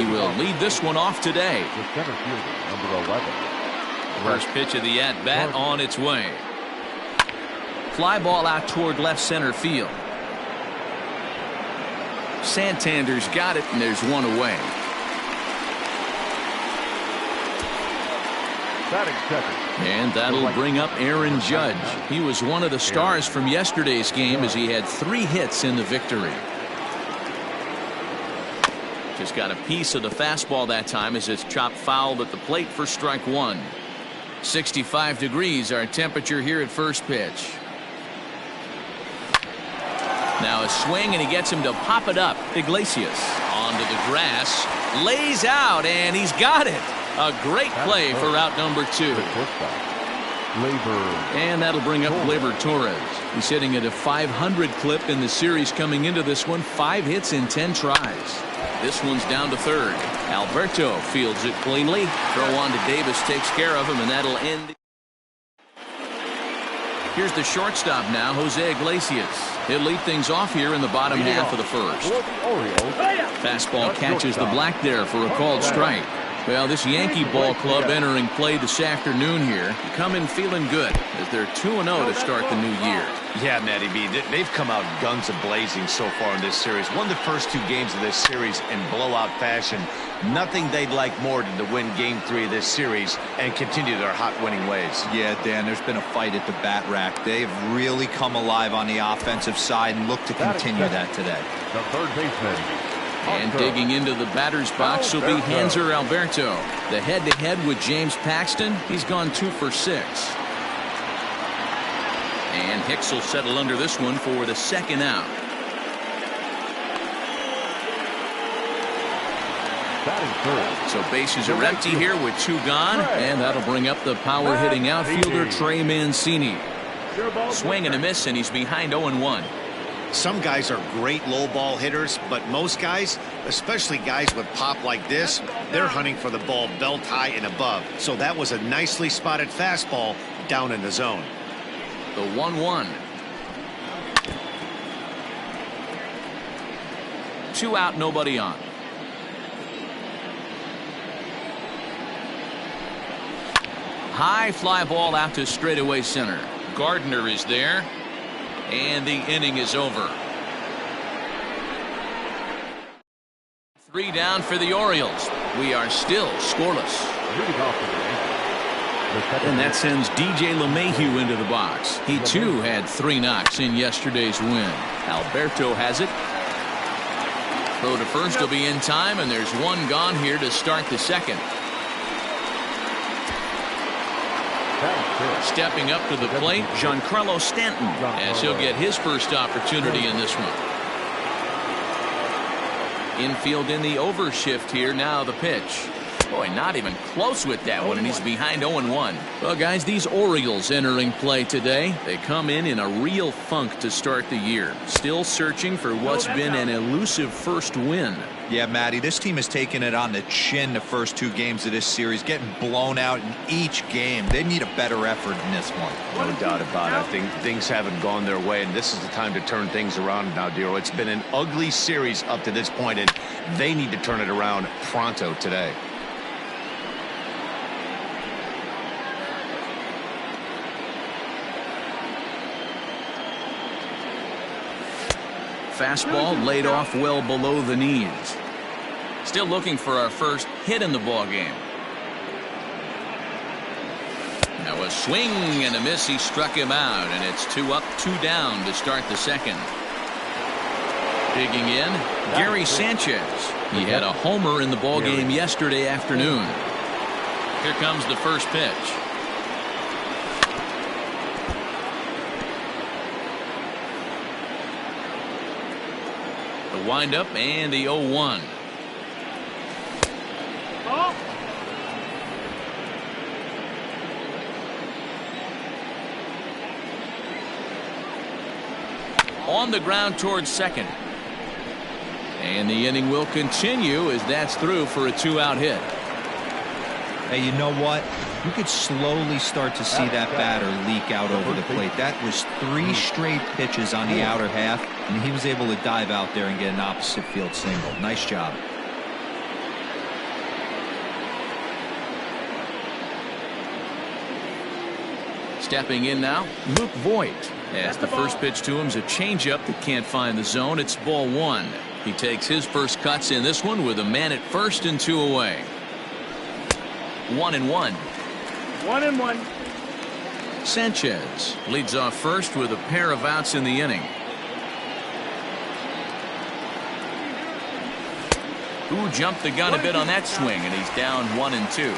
He will lead this one off today. The center fielder, number 11. First pitch of the at-bat on its way. Fly ball out toward left center field. Santander's got it, and there's one away. Batting second. And that'll bring up Aaron Judge. He was one of the stars from yesterday's game as he had 3 hits in the victory. Just got a piece of the fastball that time as it's chopped foul at the plate for strike 1. 65 degrees our temperature here at first pitch. Now a swing, and he gets him to pop it up. Iglesias onto the grass, lays out, and he's got it. A great play for out number 2. And that'll bring up Gleyber Torres. He's hitting at a 500 clip in the series coming into this one. 5 hits in 10 tries. This one's down to third. Alberto fields it cleanly. Throw on to Davis takes care of him, and that'll end. Here's the shortstop now, Jose Iglesias. He'll lead things off here in the bottom half of the first. Fastball catches the black there for a called strike. Well, this Yankee ball club entering play this afternoon here, come in feeling good as they're 2-0 to start the new year. Yeah, Matty B, they've come out guns a-blazing so far in this series. Won the first 2 games of this series in blowout fashion. Nothing they'd like more than to win Game 3 of this series and continue their hot winning ways. Yeah, Dan, there's been a fight at the bat rack. They've really come alive on the offensive side and look to continue that today. The third baseman. And digging into the batter's box will be Hanser Alberto. The head-to-head with James Paxton. He's gone 2 for 6. And Hicks will settle under this one for the second out. So bases are empty here with 2 gone, and that'll bring up the power-hitting outfielder Trey Mancini. Swing and a miss, and he's behind 0-1. Some guys are great low ball hitters, but most guys, especially guys with pop like this, they're hunting for the ball belt high and above. So that was a nicely spotted fastball down in the zone. The 1-1. 2 out, nobody on. High fly ball out to straightaway center. Gardner is there. And the inning is over. 3 down for the Orioles. We are still scoreless. And that sends DJ LeMahieu into the box. He too had 3 knocks in yesterday's win. Alberto has it. Throw to first will be in time, and there's 1 gone here to start the second. Stepping up to the plate, Giancarlo Stanton, as he'll get his first opportunity in this one. Infield in the overshift here. Now the pitch. Boy, not even close with that one, and he's behind 0-1. Well, guys, these Orioles entering play today, they come in a real funk to start the year. Still searching for what's been an elusive first win. Yeah, Matty, this team has taken it on the chin the first 2 games of this series, getting blown out in each game. They need a better effort in this one. No doubt about it. I think things haven't gone their way, and this is the time to turn things around now, Dero. It's been an ugly series up to this point, and they need to turn it around pronto today. Fastball laid off well below the knees. Still looking for our first hit in the ball game. Now a swing and a miss. He struck him out, and it's 2 up, 2 down to start the second. Digging in, Gary Sanchez. He had a homer in the ball game yesterday afternoon. Here comes the first pitch. Windup and the 0-1. On the ground towards second. And the inning will continue as that's through for a 2-out hit. Hey, you know what? You could slowly start to see that batter leak out over the plate. That was 3 straight pitches on the outer half, and he was able to dive out there and get an opposite field single. Nice job. Stepping in now, Luke Voigt. As the first pitch to him is a changeup that can't find the zone. It's ball one. He takes his first cuts in this one with a man at first and 2 away. 1-1. 1-1. Sanchez leads off first with a pair of outs in the inning. Who jumped the gun a bit on that swing, and he's down 1-2.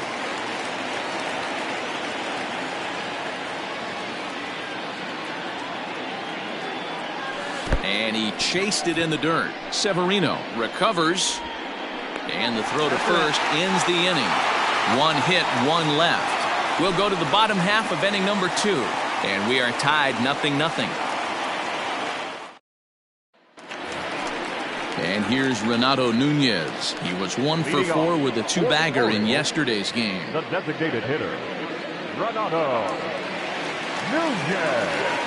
And he chased it in the dirt. Severino recovers, and the throw to first ends the inning. 1 hit, 1 left. We'll go to the bottom half of inning number 2, and we are tied 0-0. And here's Renato Nunez. He was 1 for 4 with a 2-bagger in yesterday's game. The designated hitter, Renato Nunez.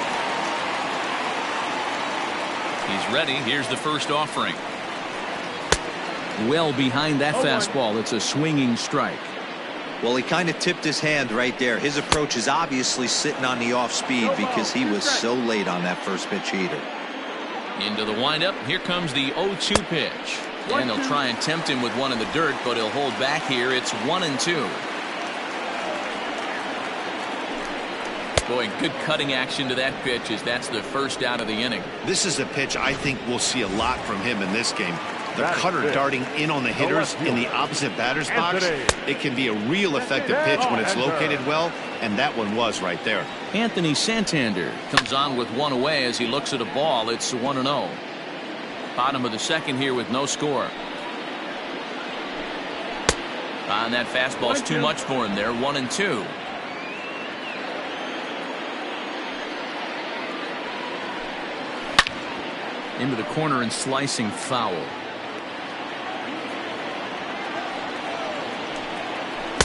He's ready. Here's the first offering. Well behind that fastball. It's a swinging strike. Well, he kind of tipped his hand right there. His approach is obviously sitting on the off speed because he was so late on that first pitch heater. Into the windup. Here comes the 0-2 pitch. And they'll try and tempt him with one in the dirt, but he'll hold back here. It's 1-2. Boy, good cutting action to that pitch as that's the first out of the inning. This is a pitch I think we'll see a lot from him in this game. The cutter darting in on the hitters in the opposite batter's box. It can be a real effective pitch when it's located well, and that one was right there. Anthony Santander comes on with 1 away as he looks at a ball. It's 1-0. Bottom of the second here with no score. And that fastball's too much for him there. 1-2. Into the corner and slicing foul.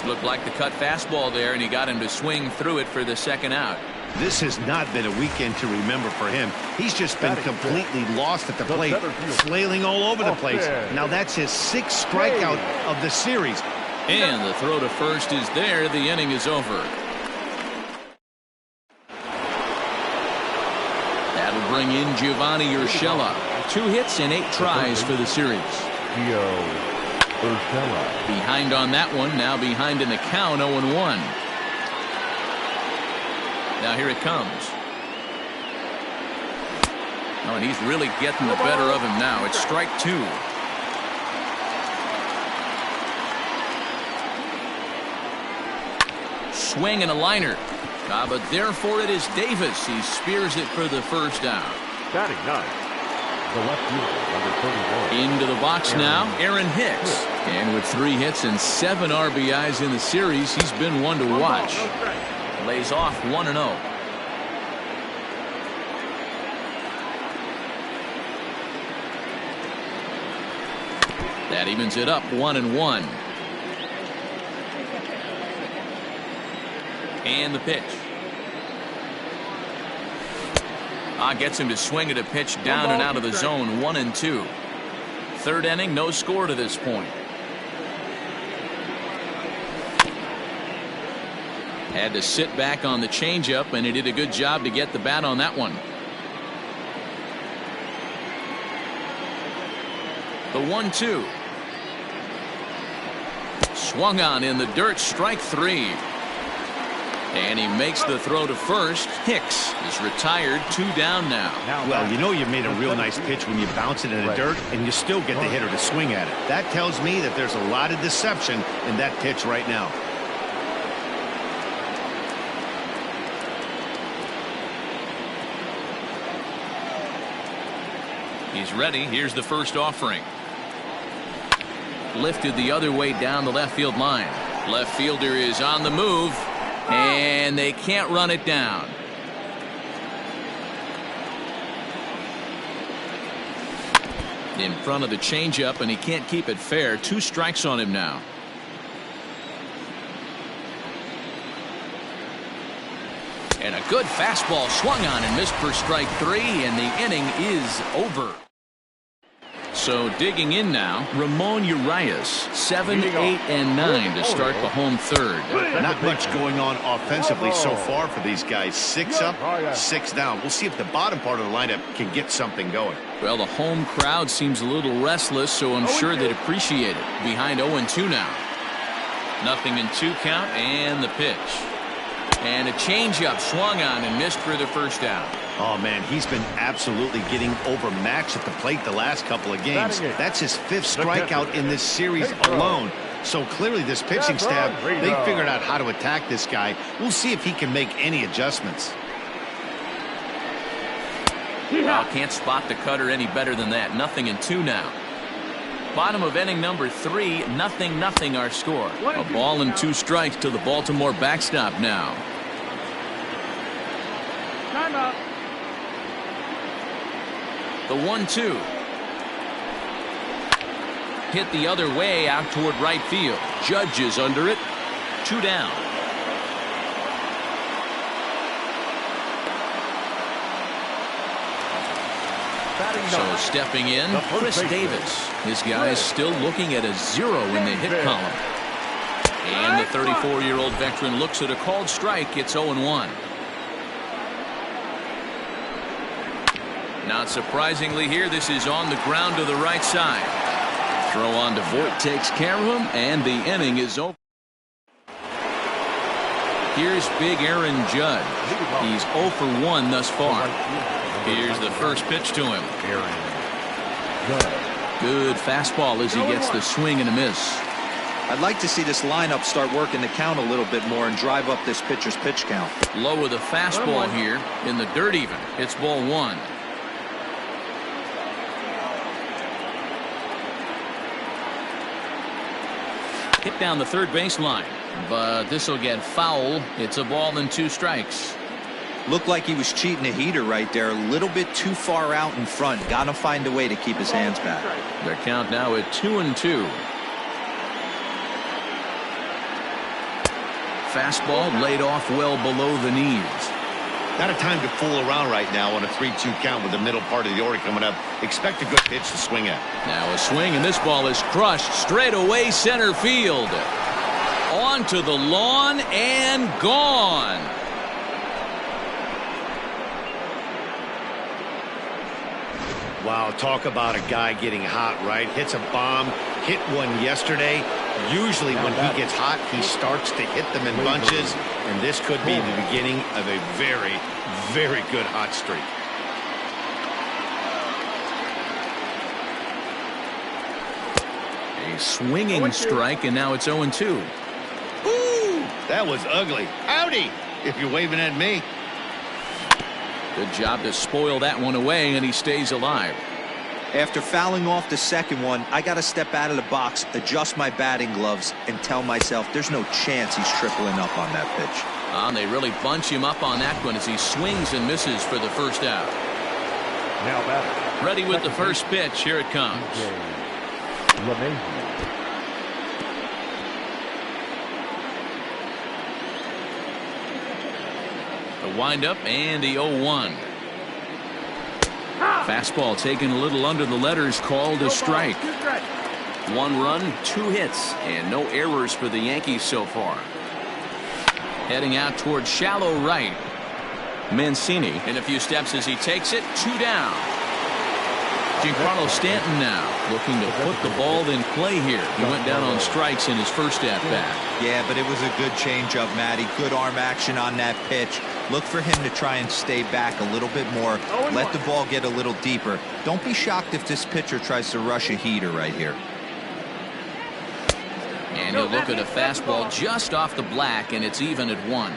Looked like the cut fastball there, and he got him to swing through it for the second out. This has not been a weekend to remember for him. He's just been completely lost at the plate, flailing all over the place. Now that's his 6th strikeout of the series. And the throw to first is there. The inning is over. That'll bring in Giovanni Urshela. 2 hits and 8 tries for the series. Urshela. Behind on that one. Now behind in the count. 0-1. Now here it comes. Oh, and he's really getting the better of him now. It's strike 2. Swing and a liner. But there for it is Davis. He spears it for the first down. Batting 9. The left fielder, number 31. Into the box now, Aaron Hicks. And with 3 hits and 7 RBIs in the series, he's been one to watch. Lays off 1-0. That evens it up 1-1. And the pitch. Gets him to swing at a pitch down and out of the zone. 1-2. Third inning, no score to this point. Had to sit back on the changeup, and he did a good job to get the bat on that one. The 1-2. Swung on in the dirt. Strike 3. And he makes the throw to first. Hicks is retired. 2 down now. Well, you know you made a real nice pitch when you bounce it in the dirt and you still get the hitter to swing at it. That tells me that there's a lot of deception in that pitch right now. He's ready. Here's the first offering. Lifted the other way down the left field line. Left fielder is on the move. And they can't run it down. In front of the changeup, and he can't keep it fair. 2 strikes on him now. And a good fastball swung on and missed for strike 3, and the inning is over. So digging in now, Ramon Urias, 7, 8, and 9 to start the home third. Not much going on offensively so far for these guys. 6 up, 6 down. We'll see if the bottom part of the lineup can get something going. Well, the home crowd seems a little restless, so I'm sure they'd appreciate it. Behind 0-2 now. 0-2 count, and the pitch. And a changeup swung on and missed for the first out. Oh, man, he's been absolutely getting overmatched at the plate the last couple of games. That's his 5th strikeout in this series alone. So clearly this pitching staff, they figured out how to attack this guy. We'll see if he can make any adjustments. Well, can't spot the cutter any better than that. 0-2 now. Bottom of inning number 3, 0-0 our score. A ball and 2 strikes to the Baltimore backstop now. Time out. The 1-2. Hit the other way out toward right field. Judge is under it. 2 down. So stepping in, Chris Davis. This guy is still looking at a 0 in the hit column. And the 34-year-old veteran looks at a called strike. It's 0-1. Not surprisingly here, this is on the ground to the right side. Throw on to Voit takes care of him, and the inning is over. Here's big Aaron Judge. He's 0 for 1 thus far. Here's the first pitch to him. Good fastball as he gets the swing and a miss. I'd like to see this lineup start working the count a little bit more and drive up this pitcher's pitch count. Low with a fastball here in the dirt even. It's ball 1. Hit down the third baseline, but this will get foul. It's a ball and 2 strikes. Looked like he was cheating a heater right there. A little bit too far out in front. Got to find a way to keep his hands back. Their count now at 2-2. Fastball laid off well below the knees. Not a time to fool around right now on a 3-2 count with the middle part of the order coming up. Expect a good pitch to swing at. Now a swing, and this ball is crushed straight away center field. Onto the lawn and gone. Wow, talk about a guy getting hot, right? Hits a bomb, hit one yesterday. Usually when he gets hot, he starts to hit them in bunches, and this could be the beginning of a very, very good hot streak. A swinging strike, and now it's 0-2. Ooh, that was ugly. Howdy, if you're waving at me. Good job to spoil that one away, and he stays alive. After fouling off the second one, I got to step out of the box, adjust my batting gloves, and tell myself there's no chance he's tripling up on that pitch. They really bunch him up on that one as he swings and misses for the first out. Now batter. Ready with the first pitch. Here it comes. The windup and the 0-1. Fastball taken a little under the letters, called a strike. 1 run, 2 hits, and no errors for the Yankees so far. Heading out towards shallow right. Mancini in a few steps as he takes it. 2 down. Giancarlo Stanton now looking to put the ball in play here. He went down on strikes in his first at bat. Yeah, but it was a good changeup, Matty. Good arm action on that pitch. Look for him to try and stay back a little bit more. Let the ball get a little deeper. Don't be shocked if this pitcher tries to rush a heater right here. And he'll look at a fastball just off the black, and it's even at 1.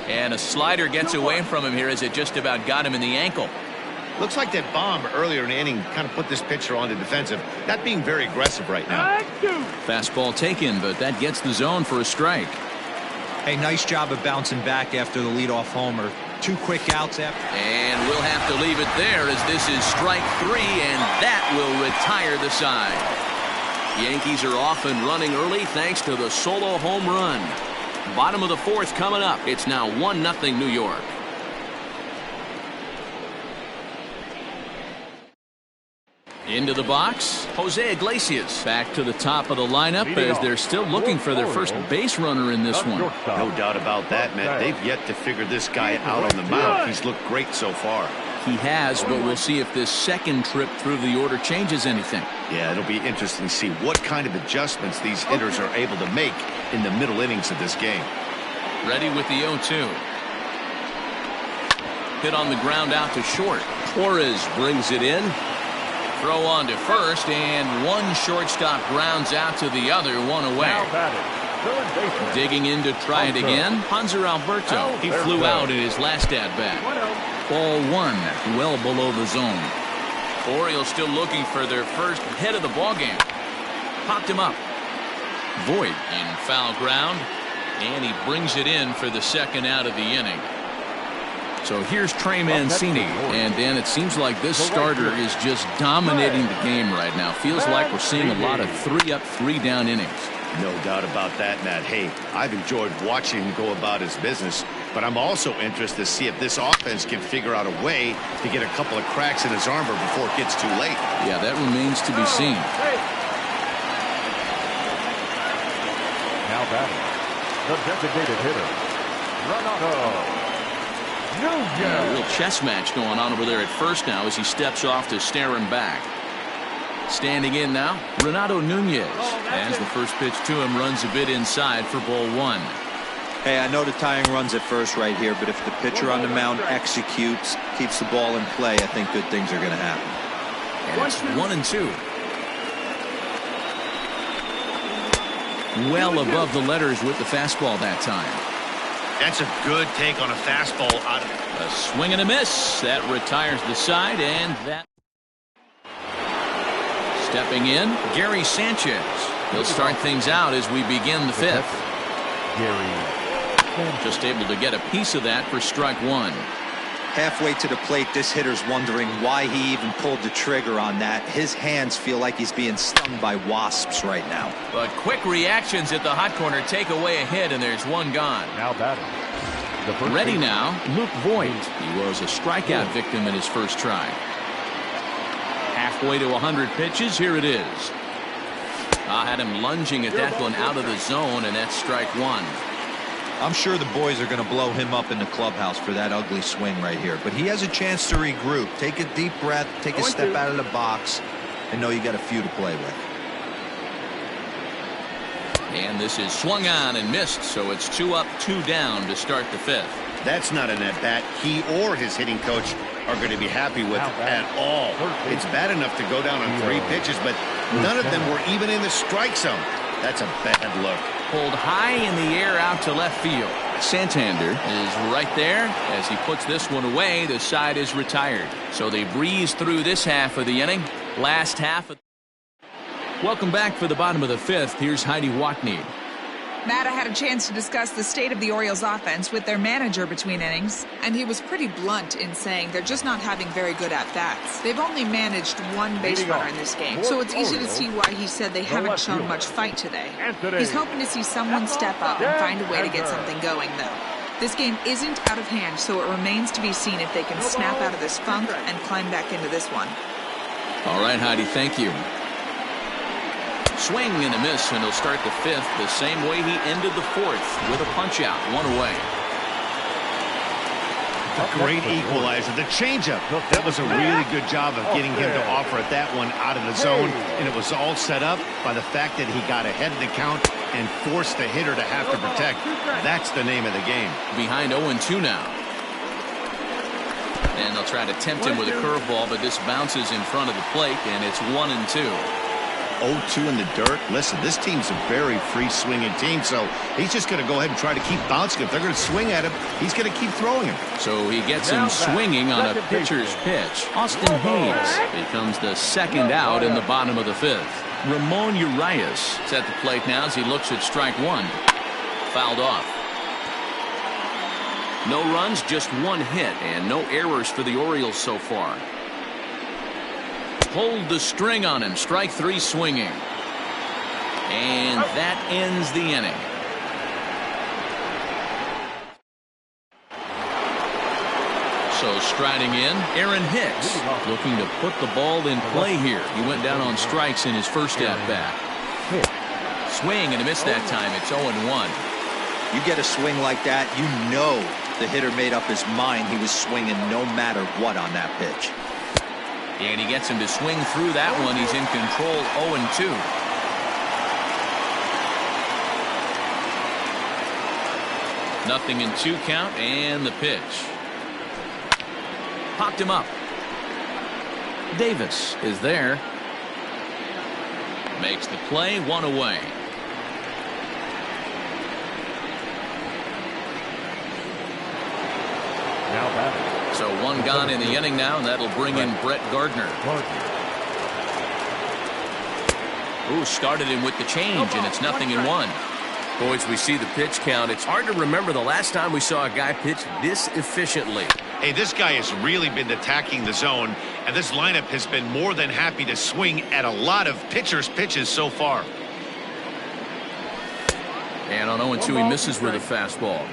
And a slider gets away from him here as it just about got him in the ankle. Looks like that bomb earlier in the inning kind of put this pitcher on the defensive. Not being very aggressive right now. Fastball taken, but that gets the zone for a strike. Hey, nice job of bouncing back after the leadoff homer. 2 quick outs after. And we'll have to leave it there as this is strike 3, and that will retire the side. Yankees are off and running early thanks to the solo home run. Bottom of the 4th coming up. It's now 1-0 New York. Into the box, Jose Iglesias back to the top of the lineup as they're still looking for their first base runner in this one. No doubt about that, man. They've yet to figure this guy out on the mound. He's looked great so far. He has, but we'll see if this second trip through the order changes anything. Yeah, it'll be interesting to see what kind of adjustments these hitters are able to make in the middle innings of this game. Ready with the 0-2. Hit on the ground out to short. Torres brings it in. Throw on to first, and one shortstop grounds out to the other, one away. Digging in to try it again, Hanser Alberto. He flew out in his last at-bat. Ball one, well below the zone. Orioles still looking for their first hit of the ballgame. Popped him up. Voit in foul ground, and he brings it in for the second out of the inning. So here's Trey Mancini, and Dan, it seems like this starter is just dominating the game right now. Feels like we're seeing a lot of 3-up, 3-down innings. No doubt about that, Matt. Hey, I've enjoyed watching him go about his business, but I'm also interested to see if this offense can figure out a way to get a couple of cracks in his armor before it gets too late. Yeah, that remains to be seen. Now batting, the designated hitter, Renato. A real chess match going on over there at first now as he steps off to stare him back. Standing in now, Renato Nunez, as the first pitch to him runs a bit inside for ball one. Hey, I know the tying runs at first right here, but if the pitcher on the mound executes, keeps the ball in play, I think good things are going to happen. And it's 1-2. Well above the letters with the fastball that time. That's a good take on a fastball. A swing and a miss. That retires the side, and that. Stepping in, Gary Sanchez. He'll start things out as we begin the fifth. Just able to get a piece of that for strike one. Halfway to the plate, this hitter's wondering why he even pulled the trigger on that. His hands feel like he's being stung by wasps right now. But quick reactions at the hot corner take away a hit, and there's one gone. Now batting. Ready now, Luke Voit. He was a strikeout victim in his first try. Halfway to 100 pitches, here it is. I had him lunging at that one out of the zone, and that's strike one. I'm sure the boys are going to blow him up in the clubhouse for that ugly swing right here, but he has a chance to regroup. Take a deep breath, take a step out of the box, and know you got a few to play with. And this is swung on and missed, so it's 2 up, 2 down to start the fifth. That's not an at-bat he or his hitting coach are going to be happy with at all. It's bad enough to go down on 3 pitches, but none of them were even in the strike zone. That's a bad look. Pulled high in the air out to left field. Santander is right there. As he puts this one away, the side is retired. So they breeze through this half of the inning. Last half of. Welcome back for the bottom of the fifth. Here's Heidi Watney. Matt, I had a chance to discuss the state of the Orioles offense with their manager between innings, and he was pretty blunt in saying they're just not having very good at-bats. They've only managed 1 base runner in this game, so it's easy to see why he said they haven't shown much fight today. He's hoping to see someone step up and find a way to get something going, though. This game isn't out of hand, so it remains to be seen if they can snap out of this funk and climb back into this one. All right, Heidi, thank you. Swing and a miss, and he'll start the fifth the same way he ended the fourth with a punch-out, 1 away. A great equalizer. The changeup. That was a really good job of getting him to offer that one out of the zone, and it was all set up by the fact that he got ahead of the count and forced the hitter to have to protect. That's the name of the game. Behind 0-2 now. And they'll try to tempt him with a curveball, but this bounces in front of the plate, and it's 1-2. 0-2 in the dirt. Listen, this team's a very free-swinging team, so he's just going to go ahead and try to keep bouncing. If they're going to swing at him, he's going to keep throwing him. So he gets him swinging on a pitcher's pitch. Austin Hayes becomes the second out in the bottom of the fifth. Ramon Urias is at the plate now as he looks at strike one. Fouled off. No runs, just 1 hit, and no errors for the Orioles so far. Pulled the string on him. Strike 3 swinging. And that ends the inning. So striding in, Aaron Hicks, looking to put the ball in play here. He went down on strikes in his first at-bat. Swing and a miss that time. It's 0-1. You get a swing like that, you know the hitter made up his mind he was swinging no matter what on that pitch. And he gets him to swing through that one. He's in control, 0-2. Nothing in 2 count, and the pitch. Popped him up. Davis is there. Makes the play, 1 away. Now batting. So 1 gone in the inning now, and that'll bring in Brett Gardner. Ooh, started him with the change, and it's 0-1. Boys, we see the pitch count. It's hard to remember the last time we saw a guy pitch this efficiently. Hey, this guy has really been attacking the zone, and this lineup has been more than happy to swing at a lot of pitchers' pitches so far. And on 0-2, he misses with a fastball.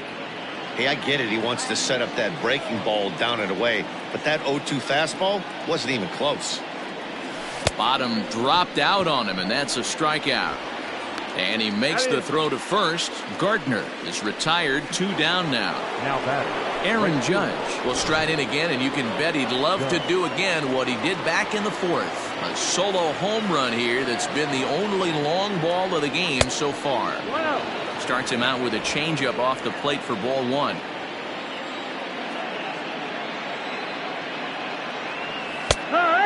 Hey, I get it. He wants to set up that breaking ball down and away, but that 0-2 fastball wasn't even close. Bottom dropped out on him, and that's a strikeout. And he makes the throw to first. Gardner is retired, 2 down now. Now batting. Aaron Judge will stride in again, and you can bet he'd love to do again what he did back in the 4th. A solo home run here that's been the only long ball of the game so far. Starts him out with a changeup off the plate for ball 1.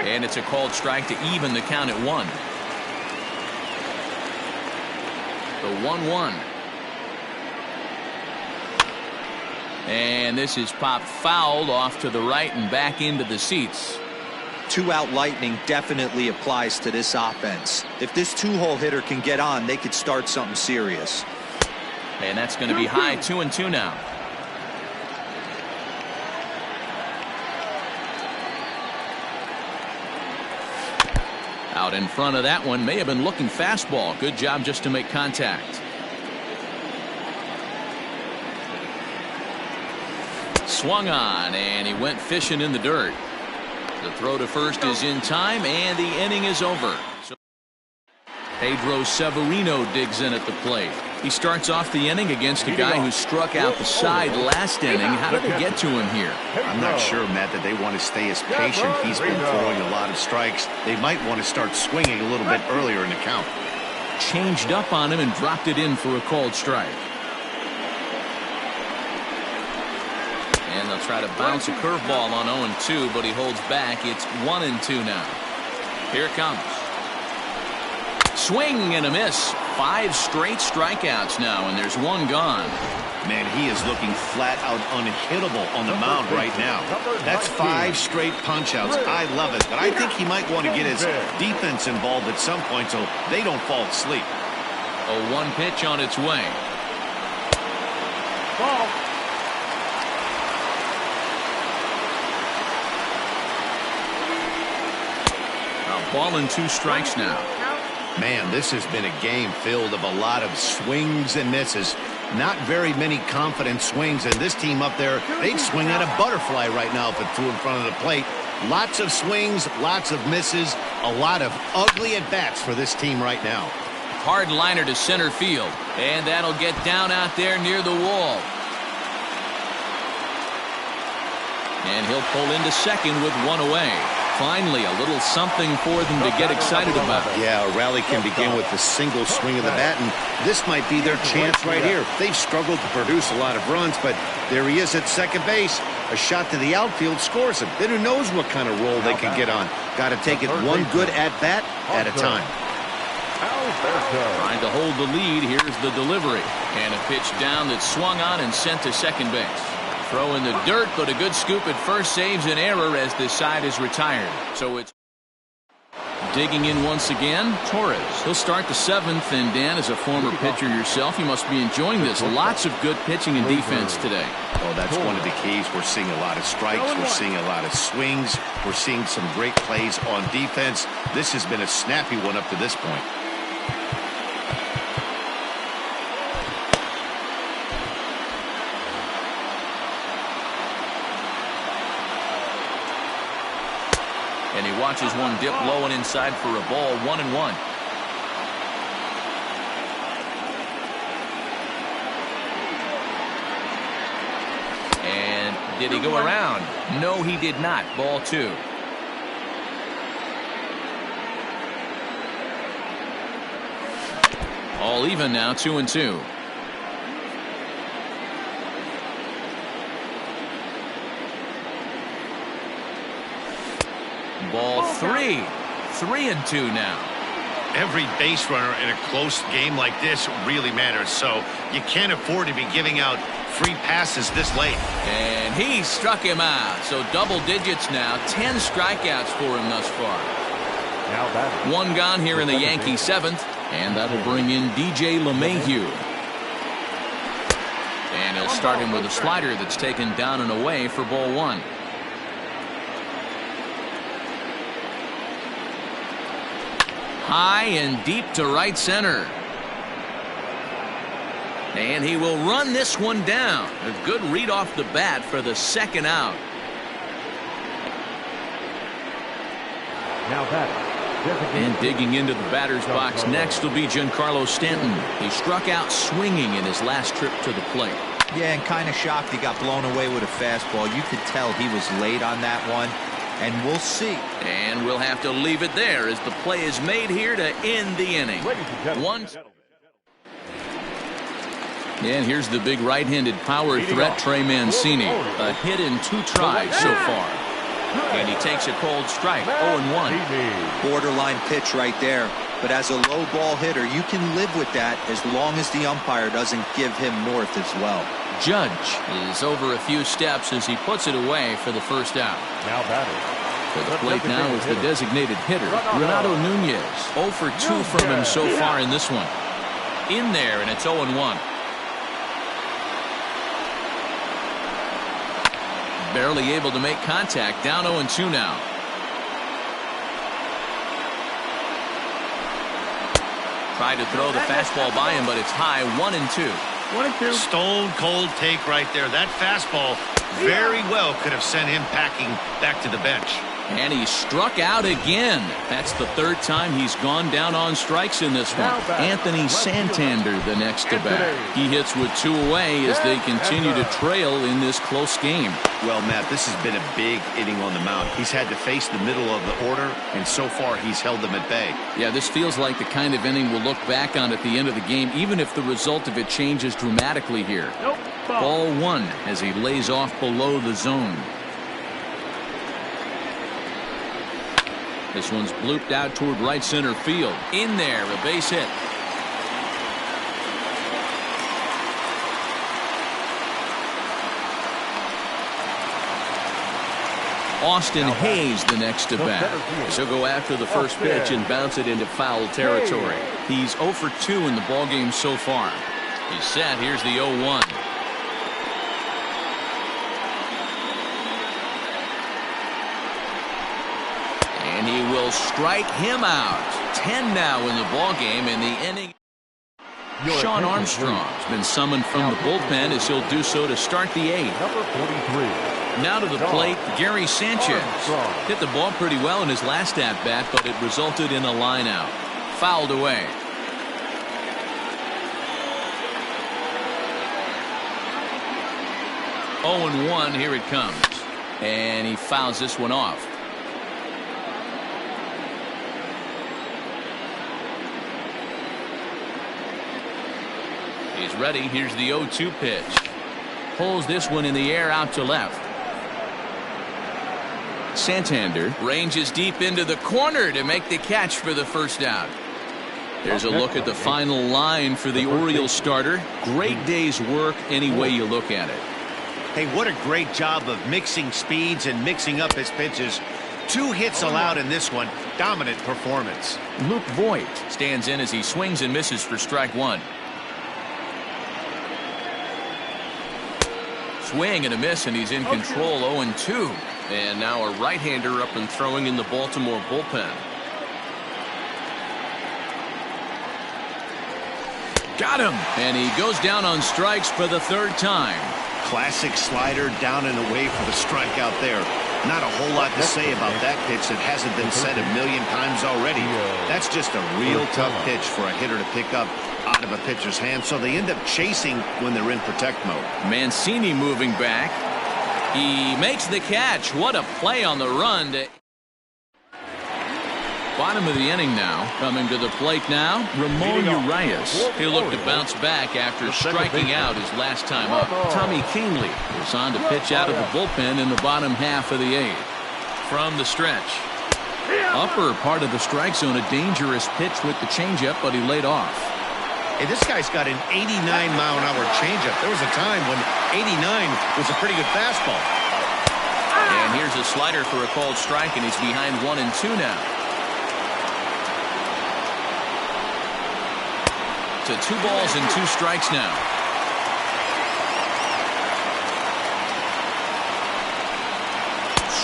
And it's a called strike to even the count at 1. The 1-1. And this is popped fouled off to the right and back into the seats. 2-out lightning definitely applies to this offense. If this 2-hole hitter can get on, they could start something serious. And that's going to be high, 2-2 now. Out in front of that one, may have been looking fastball. Good job just to make contact. Swung on, and he went fishing in the dirt. The throw to first is in time, and the inning is over. So Pedro Severino digs in at the plate. He starts off the inning against a guy who struck out the side last inning. How did they get to him here? I'm not sure, Matt, that they want to stay as patient. He's been throwing a lot of strikes. They might want to start swinging a little bit earlier in the count. Changed up on him and dropped it in for a called strike. And they'll try to bounce a curveball on 0-2, but he holds back. It's 1-2 now. Here it comes. Swing and a miss. 5 straight strikeouts now, and there's 1 gone. Man, he is looking flat out unhittable on the mound right now. That's 5 straight punch-outs. I love it, but I think he might want to get his defense involved at some point so they don't fall asleep. A 1 pitch on its way. Ball. A ball and 2 strikes now. Man, this has been a game filled of a lot of swings and misses. Not very many confident swings, and this team up there, they'd swing at a butterfly right now if it threw in front of the plate. Lots of swings, lots of misses, a lot of ugly at-bats for this team right now. Hard liner to center field, and that'll get down out there near the wall. And he'll pull into second with 1 away. Finally, a little something for them to get excited about. Yeah, a rally can begin with a single swing of the bat, and this might be their chance right here. They've struggled to produce a lot of runs, but there he is at second base. A shot to the outfield scores him. Then who knows what kind of roll they can get on. Got to take it one good at-bat at a time. Trying to hold the lead. Here's the delivery. And a pitch down that's swung on and sent to second base. Throw in the dirt, but a good scoop at first saves an error as this side is retired. So it's digging in once again. Torres. He'll start the 7th, and Dan, as a former pitcher yourself, you must be enjoying this. Lots of good pitching and defense today. Oh, that's one of the keys. We're seeing a lot of strikes. We're seeing a lot of swings. We're seeing some great plays on defense. This has been a snappy one up to this point. watches one dip low and inside for a ball, 1-1. And did he go around? No, he did not. Ball 2. All even now, 2-2. Ball 3. 3-2 now. Every base runner in a close game like this really matters, so you can't afford to be giving out free passes this late. And he struck him out. So double digits now. 10 strikeouts for him thus far. Now batting. One gone here in the Yankee 7th. And that'll bring in DJ LeMahieu. And he'll start him with a slider that's taken down and away for ball 1. High and deep to right center. And he will run this one down. A good read off the bat for the second out. Now batting. And digging into the batter's box next will be Giancarlo Stanton. He struck out swinging in his last trip to the plate. Yeah, and kind of shocked he got blown away with a fastball. You could tell he was late on that one, and we'll see. And we'll have to leave it there as the play is made here to end the inning. And here's the big right-handed power threat, Trey Mancini. A hit in 2 tries so far. And he takes a cold strike, 0-1. Borderline pitch right there. But as a low ball hitter, you can live with that as long as the umpire doesn't give him north as well. Judge is over a few steps as he puts it away for the first out. Now batting. For the plate now is the designated hitter, Renato Nunez. 0 for 2 from him so far in this one. In there, and it's 0-1. Barely able to make contact. Down 0-2 now. Tried to throw the fastball by him, but it's high. 1-2. 1-2. Stone cold take right there. That fastball very well could have sent him packing back to the bench. And he struck out again. That's the 3rd time he's gone down on strikes in this one. Anthony Santander the next to bat. He hits with 2 away as they continue to trail in this close game. Well, Matt, this has been a big inning on the mound. He's had to face the middle of the order, and so far he's held them at bay. Yeah, this feels like the kind of inning we'll look back on at the end of the game, even if the result of it changes dramatically here. Ball 1 as he lays off below the zone. This one's blooped out toward right center field. In there, a base hit. Austin Hayes the next to bat. He'll go after the first pitch and bounce it into foul territory. He's 0 for 2 in the ballgame so far. He's set. Here's the 0-1. And he will strike him out. 10 now in the ballgame in the inning. Sean Armstrong's been summoned from the bullpen as he'll do so to start the 8th. Number 43. Now to the plate, Gary Sanchez. Hit the ball pretty well in his last at-bat, but it resulted in a line out. Fouled away. Oh, 0-1, here it comes. And he fouls this one off. He's ready. Here's the 0-2 pitch. Pulls this one in the air out to left. Santander ranges deep into the corner to make the catch for the first out. There's a look at the final line for the Orioles starter. Great day's work any way you look at it. Hey, what a great job of mixing speeds and mixing up his pitches. 2 hits allowed in this one. Dominant performance. Luke Voigt stands in as he swings and misses for strike 1. Swing and a miss, and he's in control. 0-2. And now a right-hander up and throwing in the Baltimore bullpen. Got him. And he goes down on strikes for the 3rd time. Classic slider down and away for the strikeout there. Not a whole lot to say about that pitch that hasn't been said a million times already. That's just a real tough pitch for a hitter to pick up out of a pitcher's hand, so they end up chasing when they're in protect mode. Mancini moving back. He makes the catch. What a play on the run. Bottom of the inning now. Coming to the plate now, Ramon Urias. He'll look to bounce back after striking out his last time up. Tommy Kahnle is on to pitch out of the bullpen in the bottom half of the eighth. From the stretch. Upper part of the strike zone, a dangerous pitch with the changeup, but he laid off. Hey, this guy's got an 89-mile-an-hour changeup. There was a time when 89 was a pretty good fastball. And here's a slider for a called strike, and he's behind 1-2 now. To 2 balls and 2 strikes now.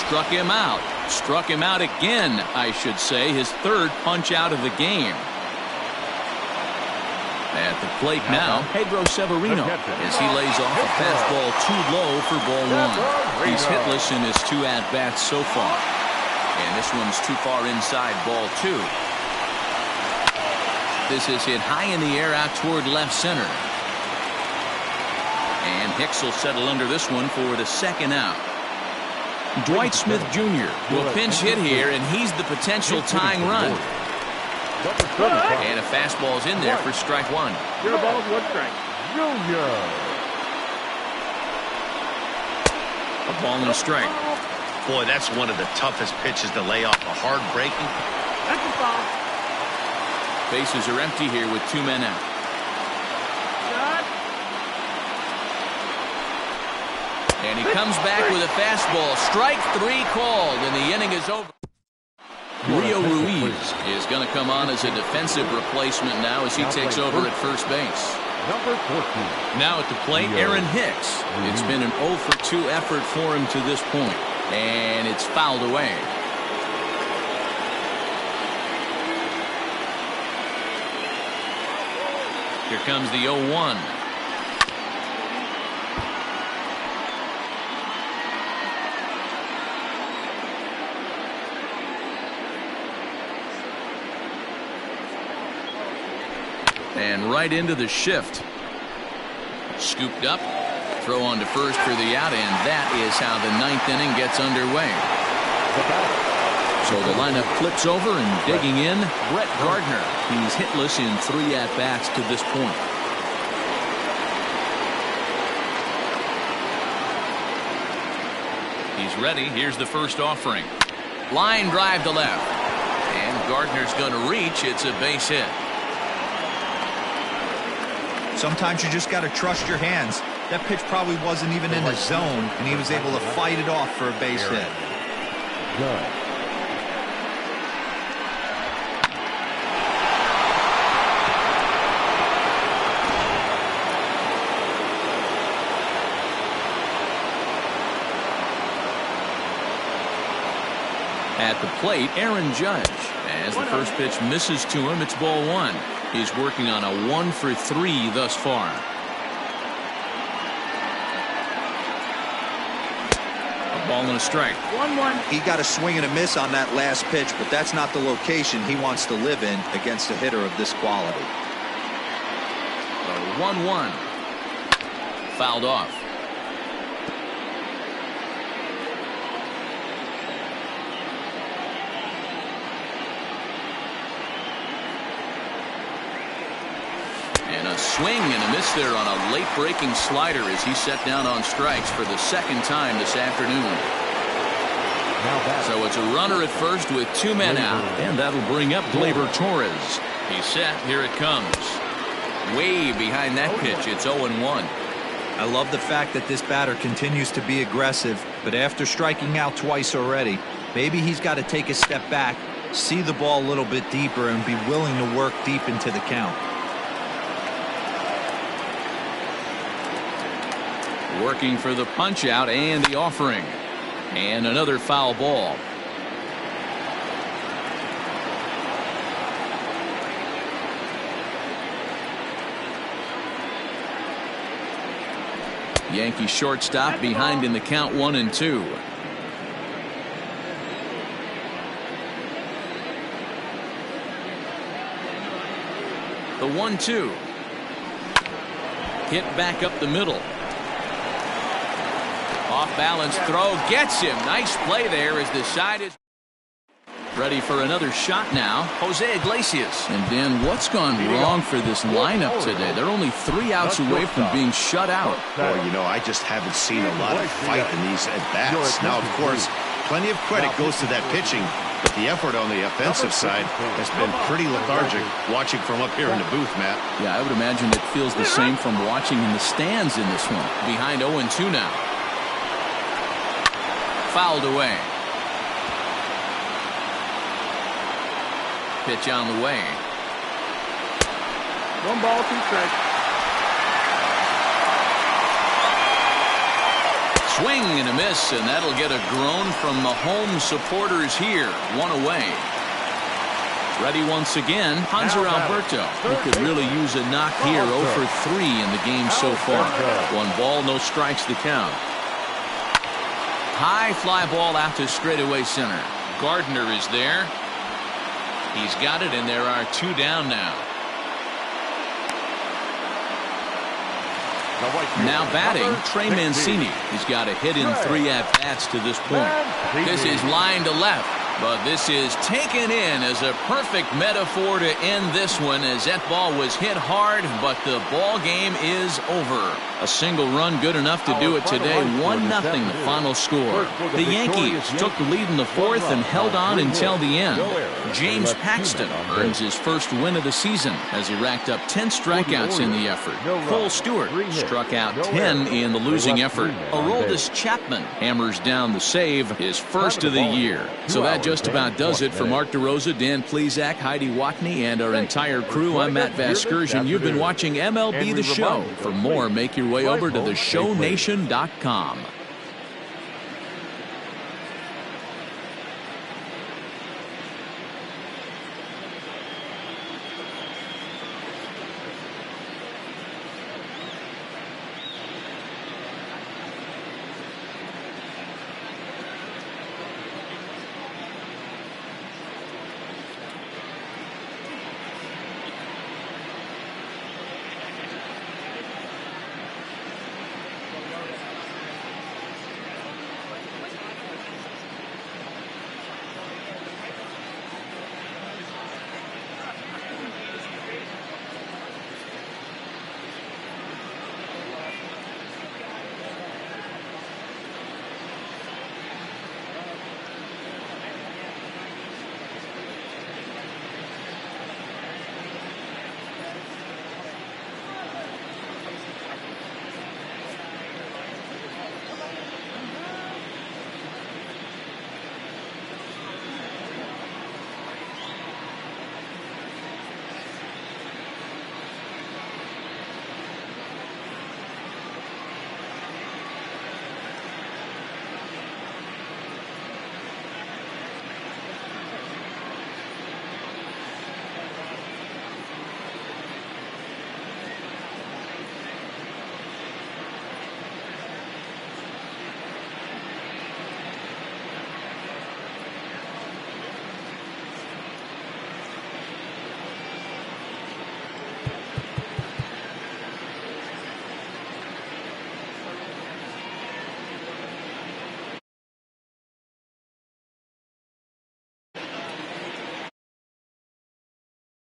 Struck him out. Struck him out again, I should say. His 3rd punch out of the game. At the plate now, Pedro Severino, as he lays off a fastball too low for ball 1. He's hitless in his 2 at-bats so far. And this one's too far inside, ball 2. This is hit high in the air out toward left center. And Hicks will settle under this one for the 2nd out. Dwight Smith Jr. will pinch hit here, and he's the potential tying run. And a fastball's in there for strike 1. 0 balls, 1 strike. A ball and a strike. Boy, that's one of the toughest pitches to lay off. A hard breaking. That's a foul. Bases are empty here with 2 men out. Shot. And he comes back with a fastball. Strike 3 called, and the inning is over. Rio Ruiz is going to come on as a defensive replacement now as he takes over at first base. Number 14. Now at the plate, Aaron Hicks. It's been an 0 for 2 effort for him to this point, and it's fouled away. Here comes the 0-1. And right into the shift. Scooped up. Throw on to first for the out, and that is how the 9th inning gets underway. So the lineup flips over, and digging in, Brett Gardner. He's hitless in 3 at-bats to this point. He's ready. Here's the first offering. Line drive to left. And Gardner's going to reach. It's a base hit. Sometimes you just got to trust your hands. That pitch probably wasn't even in his zone, and he was able to fight it off for a base hit. Good. At the plate, Aaron Judge. As the first pitch misses to him, it's ball 1. He's working on a 1 for 3 thus far. A ball and a strike. 1-1. He got a swing and a miss on that last pitch, but that's not the location he wants to live in against a hitter of this quality. 1-1. Fouled off. And a swing and a miss there on a late breaking slider as he set down on strikes for the 2nd time this afternoon. So it's a runner at first with 2 men out, and that'll bring up Gleyber Torres. He's set. Here it comes. Way behind that pitch. It's 0-1. I love the fact that this batter continues to be aggressive, but after striking out twice already, maybe he's got to take a step back, see the ball a little bit deeper, and be willing to work deep into the count. Working for the punch out and the offering. And another foul ball. Yankee shortstop behind in the count 1-2. The 1-2. Hit back up the middle. Off balance throw gets him. Nice play there as the side is ready for another shot now. Jose Iglesias. And Dan, what's gone wrong for this lineup today? They're only 3 outs away from being shut out. Well, you know, I just haven't seen a lot of fight in these at-bats. Now, of course, plenty of credit goes to that pitching, but the effort on the offensive side has been pretty lethargic watching from up here in the booth, Matt. Yeah, I would imagine it feels the same from watching in the stands in this one. Behind 0-2 now. Fouled away. Pitch on the way. 1 ball, 2 strikes. Swing and a miss, and that'll get a groan from the home supporters here. 1 away. Ready once again, Hanser Alberto. He could really use a knock here. 0 for 3 in the game so far. 1 ball, no strikes, the count. High fly ball out to straightaway center. Gardner is there. He's got it, and there are 2 down now. Now batting, Trey Mancini. He's got a hit in 3 at-bats to this point. This is line to left, but this is taken in as a perfect metaphor to end this one, as that ball was hit hard, but the ball game is over. A single run good enough to do it today. 1-0 the final score. The Yankees took the lead in the 4th and held on until the end. James Paxton earns his first win of the season as he racked up 10 strikeouts in the effort. Cole Stewart struck out 10 in the losing effort. Aroldis Chapman hammers down the save, his first of the year. So that just about does it. For Mark DeRosa, Dan Plesac, Heidi Watney, and our entire crew, I'm Matt Vasgersian. You've been watching MLB The Show. For more, make your way over to theshownation.com.